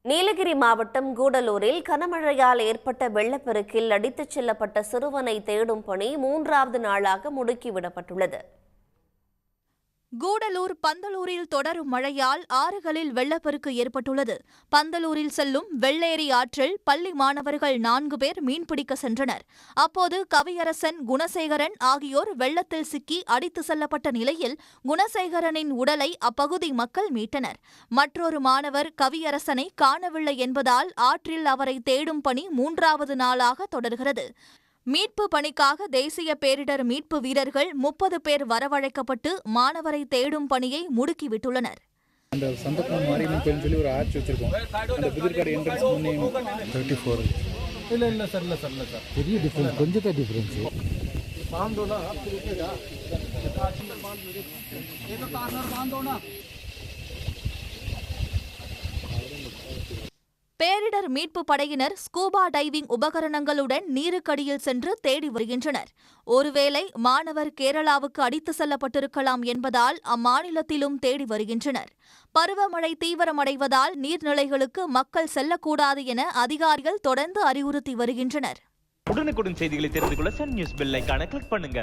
நீலகிரி மாவட்டம் கூடலூரில் கனமழையால் ஏற்பட்ட வெள்ளப்பெருக்கில் அடித்துச் செல்லப்பட்ட சிறுவனை தேடும் பணி 3வது நாளாக முடுக்கிவிடப்பட்டுள்ளது. கூடலூர் பந்தலூரில் தொடரும் மழையால் ஆறுகளில் வெள்ளப்பெருக்கு ஏற்பட்டுள்ளது. பந்தலூரில் செல்லும் வெள்ளேரி ஆற்றில் பள்ளி மாணவர்கள் 4 பேர் மீன்பிடிக்க சென்றனர். அப்போது கவியரசன், குணசேகரன் ஆகியோர் வெள்ளத்தில் சிக்கி அடித்து செல்லப்பட்ட நிலையில் குணசேகரனின் உடலை அப்பகுதி மக்கள் மீட்டனர். மற்றொரு மாணவர் கவியரசனை காணவில்லை என்பதால் ஆற்றில் அவரை தேடும் பணி 3வது நாளாக தொடர்கிறது. மீட்பு பணிக்காக தேசிய பேரிடர் மீட்பு வீரர்கள் 30 பேர் வரவழைக்கப்பட்டு மாணவரை தேடும் பணியை முடுக்கிவிட்டுள்ளனர். அந்த சந்தர்ப்பம் மாரியம்மன் கோயில் சொல்லி ஒரு ஆர்ச் வச்சிருக்கோம். அந்த புதிர்காடு என்ட்ரன்ஸ் முன்னே 34 இல்ல சார் பெரிய டிஃபரன்ஸ், கொஞ்சம் தான் டிஃபரன்ஸ். பாந்தோனா ஏதோ கார்னர் பாந்தோனா. பேரிடர் மீட்பு படையினர் ஸ்கூபா டைவிங் உபகரணங்களுடன் நீருக்கடியில் சென்று தேடி வருகின்றனர். ஒருவேளை மாணவர் கேரளாவுக்கு அடித்து செல்லப்பட்டிருக்கலாம் என்பதால் அம்மாநிலத்திலும் தேடி வருகின்றனர். பருவமழை தீவிரமடைவதால் நீர்நிலைகளுக்கு மக்கள் செல்லக்கூடாது என அதிகாரிகள் தொடர்ந்து அறிவுறுத்தி வருகின்றனர். உடனுக்குடன் செய்திகளை தெரிந்து கொள்ள சன் நியூஸ் பெல் ஐகானை கிளிக் பண்ணுங்க.